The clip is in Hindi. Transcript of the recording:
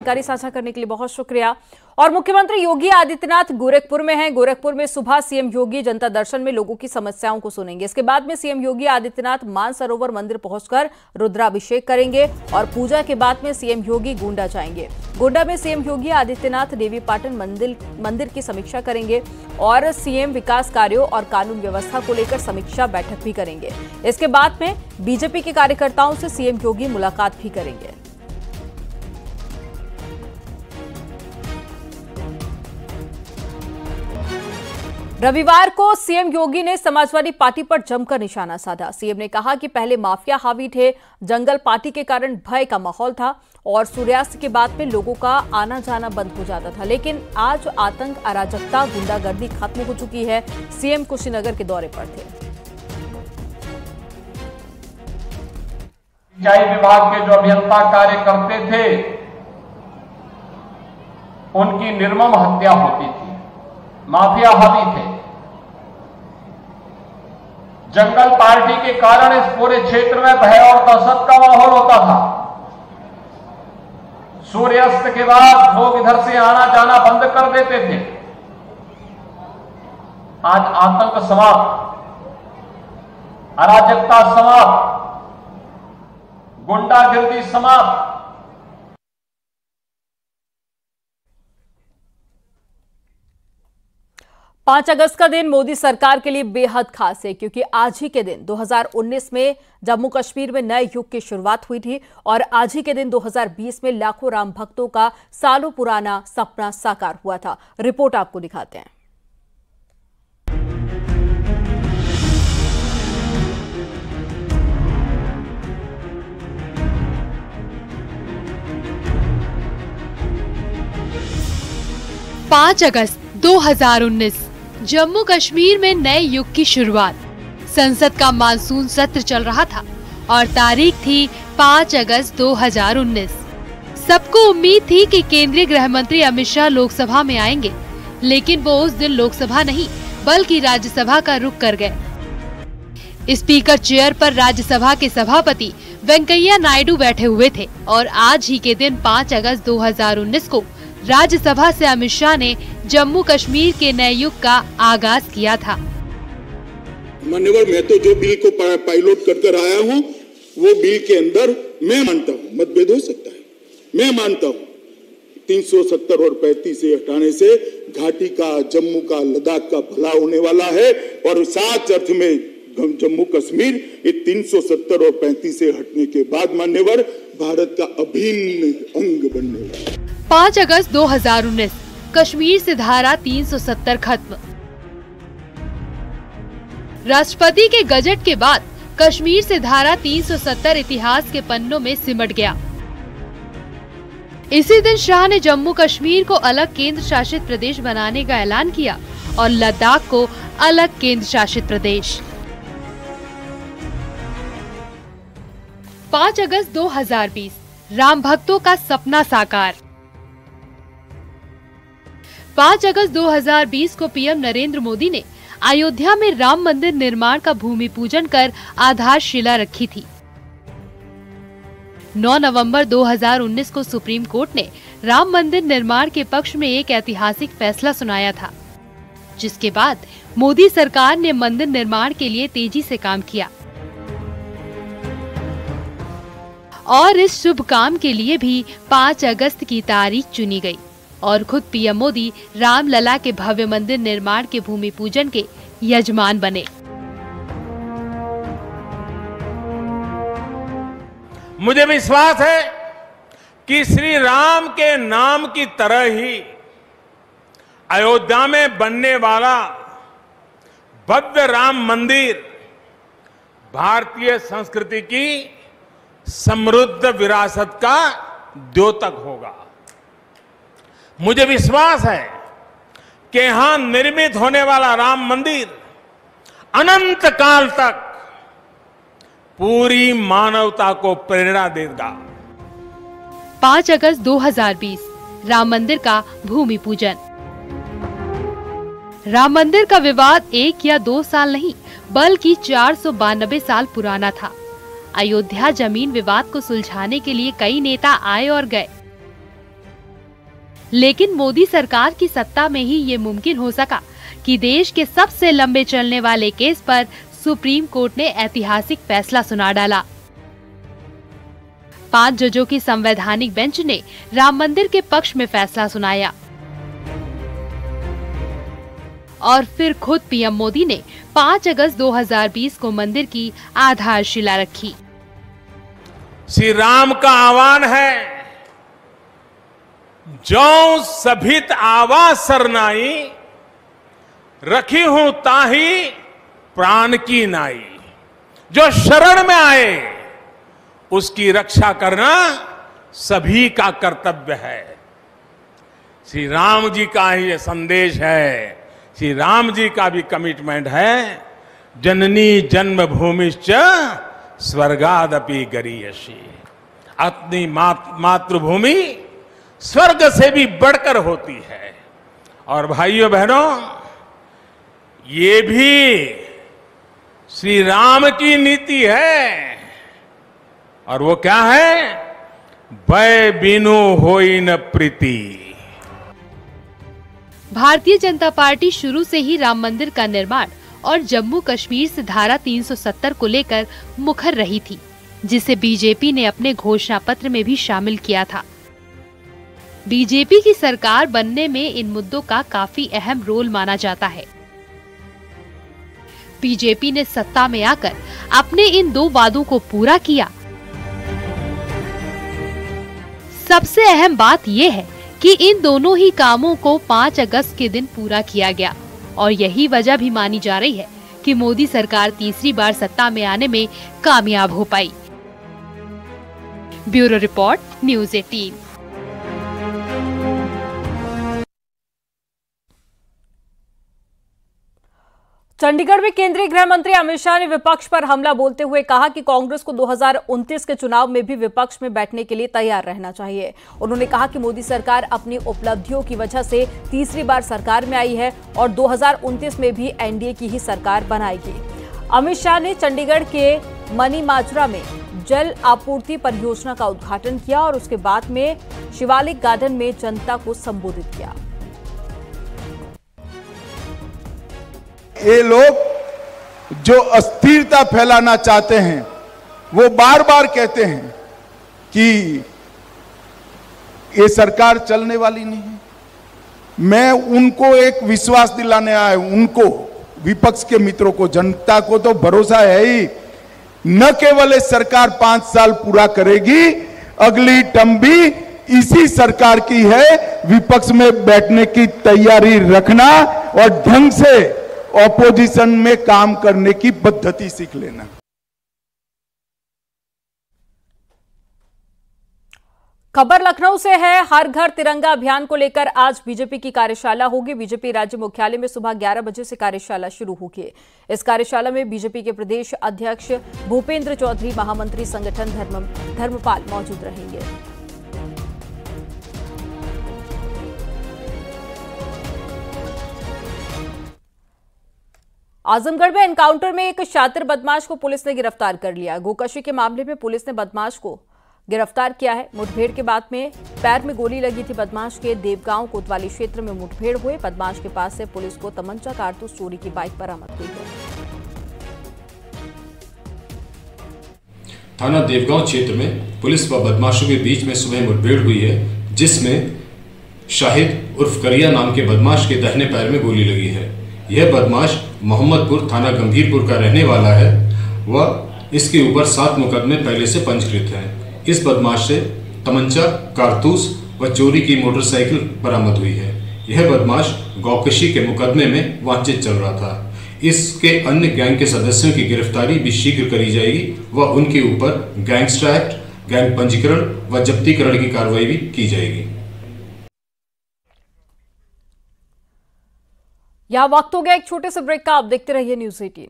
जानकारी साझा करने के लिए बहुत शुक्रिया। और मुख्यमंत्री योगी आदित्यनाथ गोरखपुर में हैं। गोरखपुर में सुबह सीएम योगी जनता दर्शन में लोगों की समस्याओं को सुनेंगे। इसके बाद में सीएम योगी आदित्यनाथ मानसरोवर मंदिर पहुंचकर रुद्राभिषेक करेंगे और पूजा के बाद में सीएम योगी गोंडा जाएंगे। गोंडा में सीएम योगी आदित्यनाथ देवीपाटन मंदिर की समीक्षा करेंगे और सीएम विकास कार्यों और कानून व्यवस्था को लेकर समीक्षा बैठक भी करेंगे। इसके बाद में बीजेपी के कार्यकर्ताओं से सीएम योगी मुलाकात भी करेंगे। रविवार को सीएम योगी ने समाजवादी पार्टी पर जमकर निशाना साधा। सीएम ने कहा कि पहले माफिया हावी थे, जंगल पार्टी के कारण भय का माहौल था और सूर्यास्त के बाद में लोगों का आना जाना बंद हो जाता था, लेकिन आज आतंक, अराजकता, गुंडागर्दी खत्म हो चुकी है। सीएम कुशीनगर के दौरे पर थे। सिंचाई विभाग के जो अभियंता कार्य करते थे उनकी निर्मम हत्या होती थी, माफिया हावी थे। जंगल पार्टी के कारण इस पूरे क्षेत्र में भय और दहशत का माहौल होता था। सूर्यास्त के बाद लोग इधर से आना जाना बंद कर देते थे। आज आतंक समाप्त, अराजकता समाप्त, गुंडागर्दी समाप्त। 5 अगस्त का दिन मोदी सरकार के लिए बेहद खास है, क्योंकि आज ही के दिन 2019 में जम्मू कश्मीर में नए युग की शुरुआत हुई थी और आज ही के दिन 2020 में लाखों राम भक्तों का सालों पुराना सपना साकार हुआ था। रिपोर्ट आपको दिखाते हैं। पाँच अगस्त 2019 जम्मू कश्मीर में नए युग की शुरुआत। संसद का मानसून सत्र चल रहा था और तारीख थी 5 अगस्त 2019। सबको उम्मीद थी कि केंद्रीय गृह मंत्री अमित शाह लोकसभा में आएंगे, लेकिन वो उस दिन लोकसभा नहीं बल्कि राज्यसभा का रुख कर गए। स्पीकर चेयर पर राज्यसभा के सभापति वेंकैया नायडू बैठे हुए थे और आज ही के दिन 5 अगस्त 2019 को राज्यसभा से अमित शाह ने जम्मू कश्मीर के नए युग का आगाज किया था। मान्यवर, मैं तो जो बिल को पायलट कर कर आया हूँ वो बिल के अंदर मैं मानता हूँ, मतभेद हो सकता है, मैं मानता हूँ 370 और 35 से हटाने से घाटी का, जम्मू का, लद्दाख का भला होने वाला है और साथ अर्थ में जम्मू कश्मीर ये 370 और 35 से हटने के बाद मान्यवर भारत का अभिन्न अंग बनने वाला है। 5 अगस्त 2019 कश्मीर से धारा 370 खत्म। राष्ट्रपति के गजट के बाद कश्मीर से धारा 370 इतिहास के पन्नों में सिमट गया। इसी दिन शाह ने जम्मू कश्मीर को अलग केंद्र शासित प्रदेश बनाने का ऐलान किया और लद्दाख को अलग केंद्र शासित प्रदेश। 5 अगस्त 2020 राम भक्तों का सपना साकार। 5 अगस्त 2020 को पीएम नरेंद्र मोदी ने अयोध्या में राम मंदिर निर्माण का भूमि पूजन कर आधारशिला रखी थी। 9 नवंबर 2019 को सुप्रीम कोर्ट ने राम मंदिर निर्माण के पक्ष में एक ऐतिहासिक फैसला सुनाया था, जिसके बाद मोदी सरकार ने मंदिर निर्माण के लिए तेजी से काम किया और इस शुभ काम के लिए भी 5 अगस्त की तारीख चुनी गई और खुद पीएम मोदी रामलला के भव्य मंदिर निर्माण के भूमि पूजन के यजमान बने। मुझे विश्वास है कि श्री राम के नाम की तरह ही अयोध्या में बनने वाला भव्य राम मंदिर भारतीय संस्कृति की समृद्ध विरासत का द्योतक होगा। मुझे विश्वास है कि यहां निर्मित होने वाला राम मंदिर अनंत काल तक पूरी मानवता को प्रेरणा देगा। 5 अगस्त 2020 राम मंदिर का भूमि पूजन। राम मंदिर का विवाद 1 या 2 साल नहीं बल्कि 492 साल पुराना था। अयोध्या जमीन विवाद को सुलझाने के लिए कई नेता आए और गए। लेकिन मोदी सरकार की सत्ता में ही ये मुमकिन हो सका कि देश के सबसे लंबे चलने वाले केस पर सुप्रीम कोर्ट ने ऐतिहासिक फैसला सुना डाला। 5 जजों की संवैधानिक बेंच ने राम मंदिर के पक्ष में फैसला सुनाया और फिर खुद पीएम मोदी ने 5 अगस्त 2020 को मंदिर की आधारशिला रखी। श्री राम का आह्वान है, जो सभित आवा सरनाई, रखी हूं ताही प्राण की नाई। जो शरण में आए उसकी रक्षा करना सभी का कर्तव्य है। श्री राम जी का ही ये संदेश है, श्री राम जी का भी कमिटमेंट है। जननी जन्मभूमिश्च स्वर्गादपि गरीयसी। अपनी मातृभूमि स्वर्ग से भी बढ़कर होती है। और भाइयों बहनों, ये भी श्री राम की नीति है। और वो क्या है? भय बिनु होई न प्रीति। भारतीय जनता पार्टी शुरू से ही राम मंदिर का निर्माण और जम्मू कश्मीर से धारा 370 को लेकर मुखर रही थी, जिसे बीजेपी ने अपने घोषणा पत्र में भी शामिल किया था। बीजेपी की सरकार बनने में इन मुद्दों का काफी अहम रोल माना जाता है। बीजेपी ने सत्ता में आकर अपने इन 2 वादों को पूरा किया। सबसे अहम बात यह है कि इन दोनों ही कामों को 5 अगस्त के दिन पूरा किया गया और यही वजह भी मानी जा रही है कि मोदी सरकार तीसरी बार सत्ता में आने में कामयाब हो पाई। Bureau report, news 18। चंडीगढ़ में केंद्रीय गृह मंत्री अमित शाह ने विपक्ष पर हमला बोलते हुए कहा कि कांग्रेस को 2029 के चुनाव में भी विपक्ष में बैठने के लिए तैयार रहना चाहिए। उन्होंने कहा कि मोदी सरकार अपनी उपलब्धियों की वजह से तीसरी बार सरकार में आई है और 2029 में भी एनडीए की ही सरकार बनाएगी। अमित शाह ने चंडीगढ़ के मनीमाजरा में जल आपूर्ति परियोजना का उद्घाटन किया और उसके बाद में शिवालिक गार्डन में जनता को संबोधित किया। ये लोग जो अस्थिरता फैलाना चाहते हैं, वो बार बार कहते हैं कि ये सरकार चलने वाली नहीं है। मैं उनको एक विश्वास दिलाने आया हूं, उनको, विपक्ष के मित्रों को, जनता को तो भरोसा है ही। न केवल ये सरकार 5 साल पूरा करेगी, अगली टर्म भी इसी सरकार की है। विपक्ष में बैठने की तैयारी रखना और ढंग से ऑपोजिशन में काम करने की पद्धति सीख लेना। खबर लखनऊ से है। हर घर तिरंगा अभियान को लेकर आज बीजेपी की कार्यशाला होगी। बीजेपी राज्य मुख्यालय में सुबह 11 बजे से कार्यशाला शुरू होगी। इस कार्यशाला में बीजेपी के प्रदेश अध्यक्ष भूपेंद्र चौधरी, महामंत्री संगठन धर्मपाल मौजूद रहेंगे। आजमगढ़ में एनकाउंटर में एक शातिर बदमाश को पुलिस ने गिरफ्तार कर लिया। गोकशी के मामले में पुलिस ने बदमाश को गिरफ्तार किया है। मुठभेड़ के बाद में पैर में गोली लगी थी बदमाश के। देवगांव कोतवाली क्षेत्र में मुठभेड़ हुए। बदमाश के पास से पुलिस को तमंचा, कारतूस, चोरी की बाइक बरामद हुई है। थाना देवगांव क्षेत्र में पुलिस व बदमाशों के बीच में सुबह मुठभेड़ हुई है, जिसमें शाहिद उर्फ करिया नाम के बदमाश के दाहिने पैर में गोली लगी है। यह बदमाश मोहम्मदपुर थाना गंभीरपुर का रहने वाला है। वह इसके ऊपर 7 मुकदमे पहले से पंजीकृत हैं। इस बदमाश से तमंचा, कारतूस व चोरी की मोटरसाइकिल बरामद हुई है। यह बदमाश गौकशी के मुकदमे में वांछित चल रहा था। इसके अन्य गैंग के सदस्यों की गिरफ्तारी भी शीघ्र करी जाएगी व उनके ऊपर गैंगस्टर एक्ट, गैंग पंजीकरण व जब्तीकरण की कार्रवाई भी की जाएगी। यहां वक्त हो गया एक छोटे से ब्रेक का। आप देखते रहिए न्यूज़ 18।